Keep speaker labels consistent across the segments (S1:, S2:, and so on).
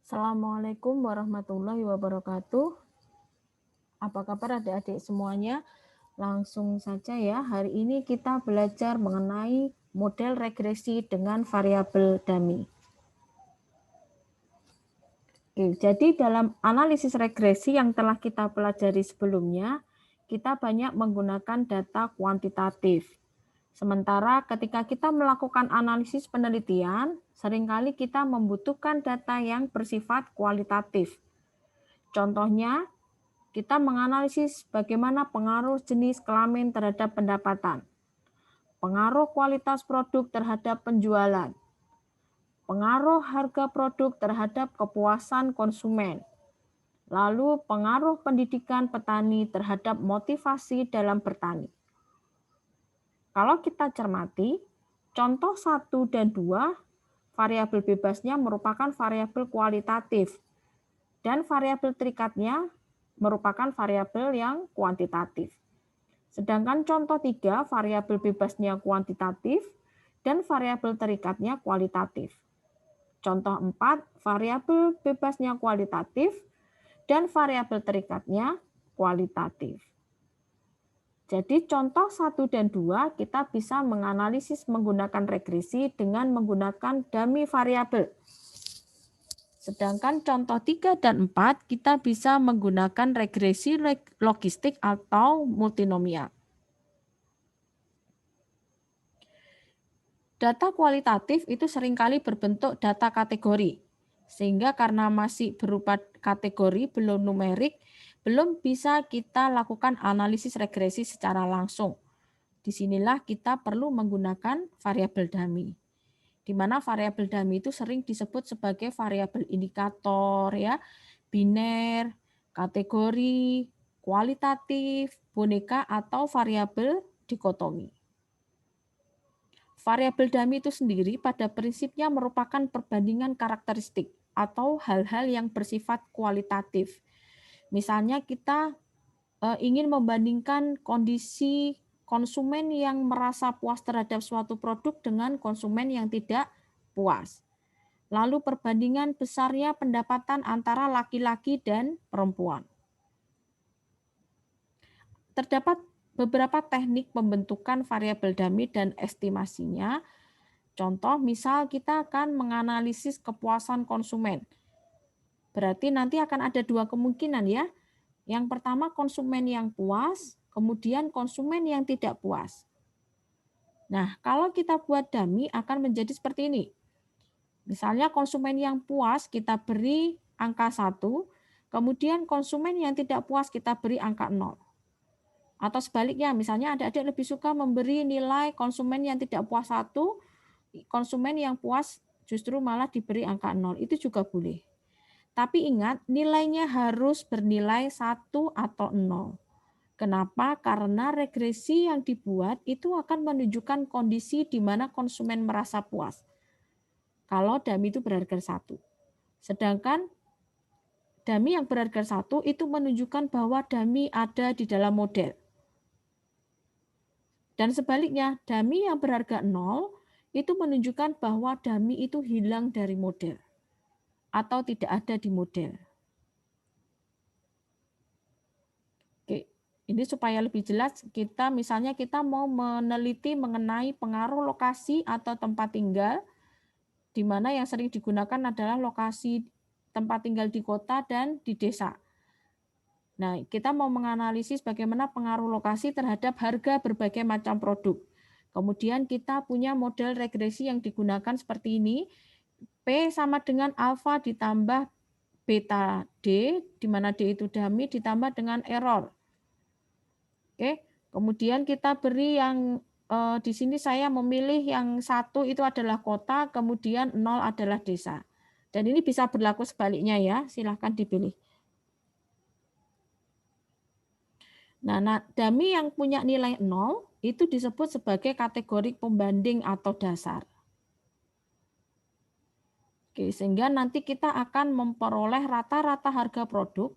S1: Assalamualaikum warahmatullahi wabarakatuh. Apa kabar adik-adik semuanya? Langsung saja ya, hari ini kita belajar mengenai model regresi dengan variabel dummy. Oke, jadi dalam analisis regresi yang telah kita pelajari sebelumnya, kita banyak menggunakan data kuantitatif. Sementara ketika kita melakukan analisis penelitian, seringkali kita membutuhkan data yang bersifat kualitatif. Contohnya, kita menganalisis bagaimana pengaruh jenis kelamin terhadap pendapatan, pengaruh kualitas produk terhadap penjualan, pengaruh harga produk terhadap kepuasan konsumen, lalu pengaruh pendidikan petani terhadap motivasi dalam bertani. Kalau kita cermati, contoh 1 dan 2, variabel bebasnya merupakan variabel kualitatif, dan variabel terikatnya merupakan variabel yang kuantitatif. Sedangkan contoh 3, variabel bebasnya kuantitatif dan variabel terikatnya kualitatif. Contoh 4, variabel bebasnya kualitatif dan variabel terikatnya kualitatif. Jadi contoh 1 dan 2 kita bisa menganalisis menggunakan regresi dengan menggunakan dummy variabel. Sedangkan contoh 3 dan 4 kita bisa menggunakan regresi logistik atau multinomial. Data kualitatif itu seringkali berbentuk data kategori, sehingga karena masih berupa kategori belum numerik, belum bisa kita lakukan analisis regresi secara langsung. Disinilah kita perlu menggunakan variabel dummy, di mana variabel dummy itu sering disebut sebagai variabel indikator, ya, biner, kategori, kualitatif, boneka, atau variabel dikotomi. Variabel dummy itu sendiri pada prinsipnya merupakan perbandingan karakteristik atau hal-hal yang bersifat kualitatif. Misalnya kita ingin membandingkan kondisi konsumen yang merasa puas terhadap suatu produk dengan konsumen yang tidak puas. Lalu perbandingan besarnya pendapatan antara laki-laki dan perempuan. Terdapat beberapa teknik pembentukan variabel dummy dan estimasinya. Contoh, misal kita akan menganalisis kepuasan konsumen. Berarti nanti akan ada 2 kemungkinan ya. Yang pertama konsumen yang puas, kemudian konsumen yang tidak puas. Nah, kalau kita buat dummy akan menjadi seperti ini. Misalnya konsumen yang puas kita beri angka 1, kemudian konsumen yang tidak puas kita beri angka 0. Atau sebaliknya, misalnya adik-adik lebih suka memberi nilai konsumen yang tidak puas 1, konsumen yang puas justru malah diberi angka 0. Itu juga boleh. Tapi ingat, nilainya harus bernilai 1 atau 0. Kenapa? Karena regresi yang dibuat itu akan menunjukkan kondisi di mana konsumen merasa puas. Kalau dummy itu berharga 1. Sedangkan dummy yang berharga 1 itu menunjukkan bahwa dummy ada di dalam model. Dan sebaliknya, dummy yang berharga 0 itu menunjukkan bahwa dummy itu hilang dari model atau tidak ada di model. Oke, ini supaya lebih jelas, misalnya kita mau meneliti mengenai pengaruh lokasi atau tempat tinggal, di mana yang sering digunakan adalah lokasi tempat tinggal di kota dan di desa. Nah, kita mau menganalisis bagaimana pengaruh lokasi terhadap harga berbagai macam produk. Kemudian kita punya model regresi yang digunakan seperti ini. P sama dengan alfa ditambah beta D, di mana D itu dummy, ditambah dengan error. Oke, kemudian kita beri yang di sini saya memilih yang 1 itu adalah kota, kemudian 0 adalah desa. Dan ini bisa berlaku sebaliknya ya, silahkan dipilih. Nah, dummy yang punya nilai 0 itu disebut sebagai kategori pembanding atau dasar. Oke, sehingga nanti kita akan memperoleh rata-rata harga produk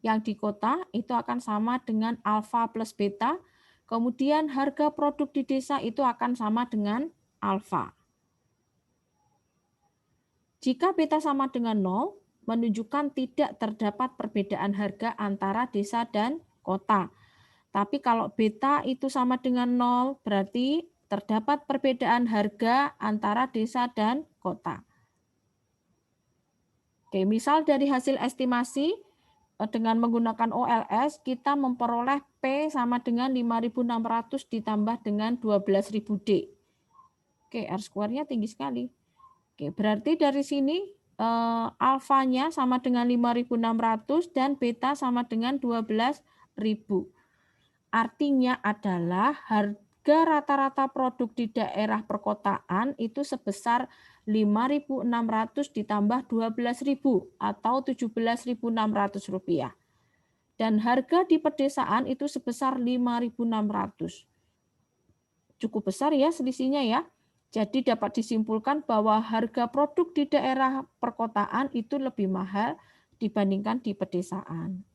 S1: yang di kota itu akan sama dengan alfa plus beta, kemudian harga produk di desa itu akan sama dengan alfa. Jika beta sama dengan 0, menunjukkan tidak terdapat perbedaan harga antara desa dan kota. Tapi kalau beta itu sama dengan 0, berarti terdapat perbedaan harga antara desa dan kota. Oke, misal dari hasil estimasi dengan menggunakan OLS, kita memperoleh P sama dengan 5.600 ditambah dengan 12.000D. Oke, R-square-nya tinggi sekali. Oke, berarti dari sini alfanya sama dengan 5.600 dan beta sama dengan 12.000. Artinya adalah harga rata-rata produk di daerah perkotaan itu sebesar 5.600 ditambah 12.000 atau 17.600 rupiah. Dan harga di pedesaan itu sebesar 5.600. Cukup besar ya selisihnya ya. Jadi dapat disimpulkan bahwa harga produk di daerah perkotaan itu lebih mahal dibandingkan di pedesaan.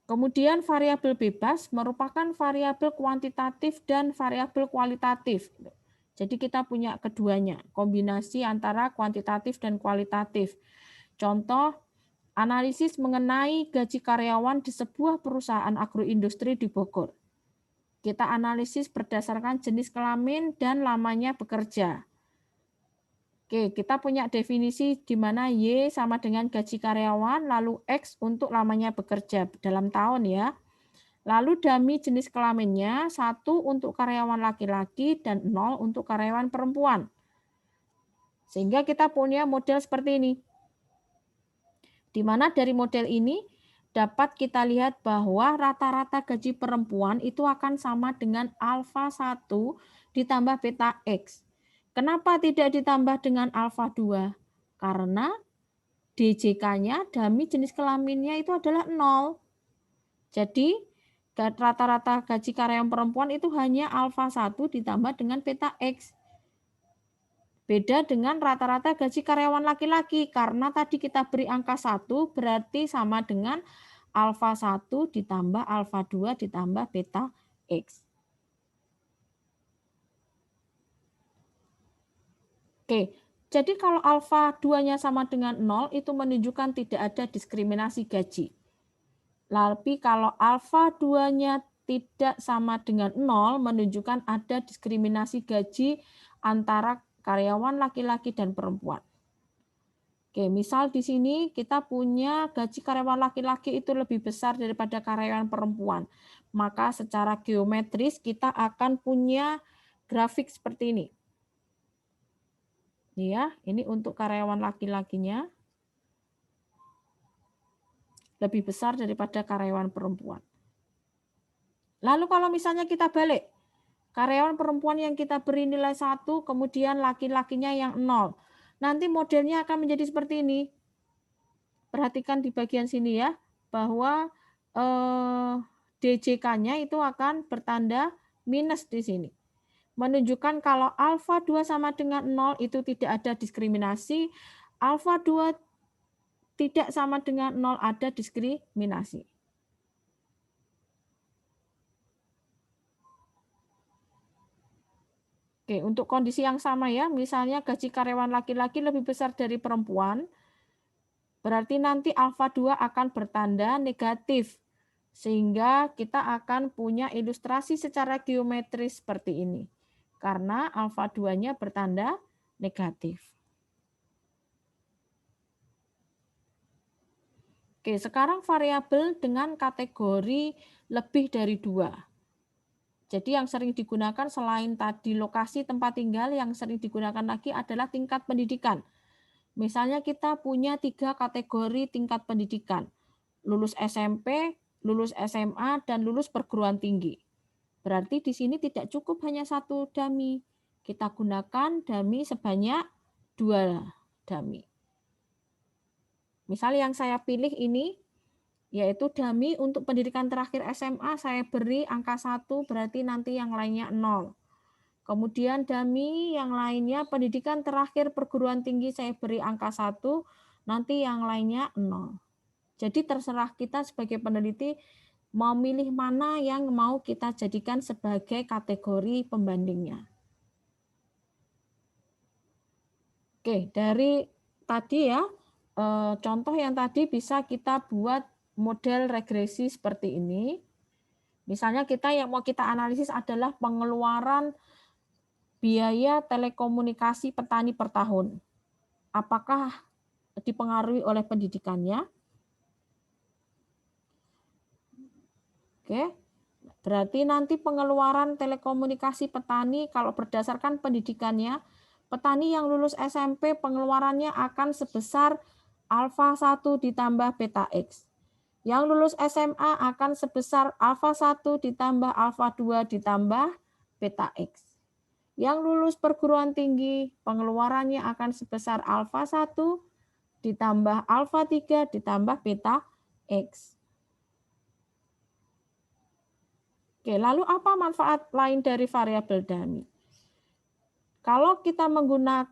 S1: Kemudian variabel bebas merupakan variabel kuantitatif dan variabel kualitatif. Jadi kita punya keduanya, kombinasi antara kuantitatif dan kualitatif. Contoh, analisis mengenai gaji karyawan di sebuah perusahaan agroindustri di Bogor. Kita analisis berdasarkan jenis kelamin dan lamanya bekerja. Oke, kita punya definisi di mana Y sama dengan gaji karyawan, lalu X untuk lamanya bekerja dalam tahun ya. Lalu dummy jenis kelaminnya 1 untuk karyawan laki-laki dan 0 untuk karyawan perempuan. Sehingga kita punya model seperti ini. Di mana dari model ini dapat kita lihat bahwa rata-rata gaji perempuan itu akan sama dengan alfa 1 ditambah beta X. Kenapa tidak ditambah dengan alfa 2? Karena DJK-nya, dummy jenis kelaminnya itu adalah 0. Jadi rata-rata gaji karyawan perempuan itu hanya alfa 1 ditambah dengan beta X. Beda dengan rata-rata gaji karyawan laki-laki, karena tadi kita beri angka 1 berarti sama dengan alfa 1 ditambah alfa 2 ditambah beta X. Oke, jadi kalau alfa 2-nya sama dengan 0 itu menunjukkan tidak ada diskriminasi gaji. Tapi kalau alfa 2-nya tidak sama dengan 0 menunjukkan ada diskriminasi gaji antara karyawan laki-laki dan perempuan. Oke, misal di sini kita punya gaji karyawan laki-laki itu lebih besar daripada karyawan perempuan. Maka secara geometris kita akan punya grafik seperti ini. Ya, ini untuk karyawan laki-lakinya lebih besar daripada karyawan perempuan. Lalu kalau misalnya kita balik, karyawan perempuan yang kita beri nilai 1, kemudian laki-lakinya yang 0. Nanti modelnya akan menjadi seperti ini. Perhatikan di bagian sini ya, bahwa DJK-nya itu akan bertanda minus di sini. Menunjukkan kalau alfa 2 sama dengan 0 itu tidak ada diskriminasi, alfa 2 tidak sama dengan 0 ada diskriminasi. Oke, untuk kondisi yang sama ya, misalnya gaji karyawan laki-laki lebih besar dari perempuan, berarti nanti alfa 2 akan bertanda negatif. Sehingga kita akan punya ilustrasi secara geometris seperti ini. Karena alfa 2-nya bertanda negatif. Oke, sekarang variabel dengan kategori lebih dari 2. Jadi yang sering digunakan selain tadi lokasi tempat tinggal, yang sering digunakan lagi adalah tingkat pendidikan. Misalnya kita punya 3 kategori tingkat pendidikan. Lulus SMP, lulus SMA, dan lulus perguruan tinggi. Berarti di sini tidak cukup hanya 1 dummy. Kita gunakan dummy sebanyak 2 dummy. Misal yang saya pilih ini, yaitu dummy untuk pendidikan terakhir SMA saya beri angka 1, berarti nanti yang lainnya 0. Kemudian dummy yang lainnya pendidikan terakhir perguruan tinggi saya beri angka 1, nanti yang lainnya 0. Jadi terserah kita sebagai peneliti mau milih mana yang mau kita jadikan sebagai kategori pembandingnya. Oke, dari tadi ya, contoh yang tadi bisa kita buat model regresi seperti ini. Misalnya yang mau kita analisis adalah pengeluaran biaya telekomunikasi petani per tahun. Apakah dipengaruhi oleh pendidikannya? Oke, berarti nanti pengeluaran telekomunikasi petani kalau berdasarkan pendidikannya, petani yang lulus SMP pengeluarannya akan sebesar alfa 1 ditambah beta X. Yang lulus SMA akan sebesar alfa 1 ditambah alfa 2 ditambah beta X. Yang lulus perguruan tinggi pengeluarannya akan sebesar alfa 1 ditambah alfa 3 ditambah beta X. Oke, lalu apa manfaat lain dari variabel dummy? Kalau kita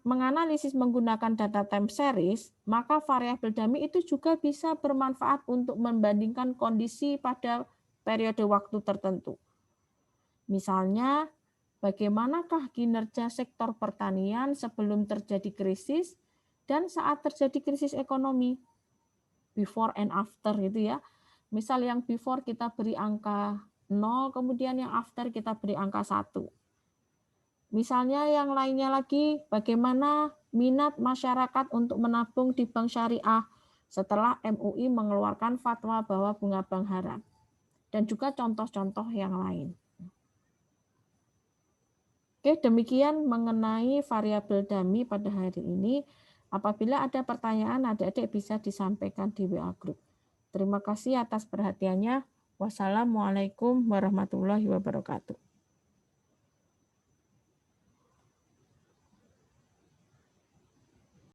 S1: menganalisis menggunakan data time series, maka variabel dummy itu juga bisa bermanfaat untuk membandingkan kondisi pada periode waktu tertentu. Misalnya, bagaimanakah kinerja sektor pertanian sebelum terjadi krisis dan saat terjadi krisis ekonomi? Before and after itu ya. Misal yang before kita beri angka 0, kemudian yang after kita beri angka 1. Misalnya yang lainnya lagi, bagaimana minat masyarakat untuk menabung di bank syariah setelah MUI mengeluarkan fatwa bahwa bunga bank haram. Dan juga contoh-contoh yang lain. Oke, demikian mengenai variabel dummy pada hari ini. Apabila ada pertanyaan, adik-adik bisa disampaikan di WA Group. Terima kasih atas perhatiannya. Wassalamualaikum warahmatullahi wabarakatuh.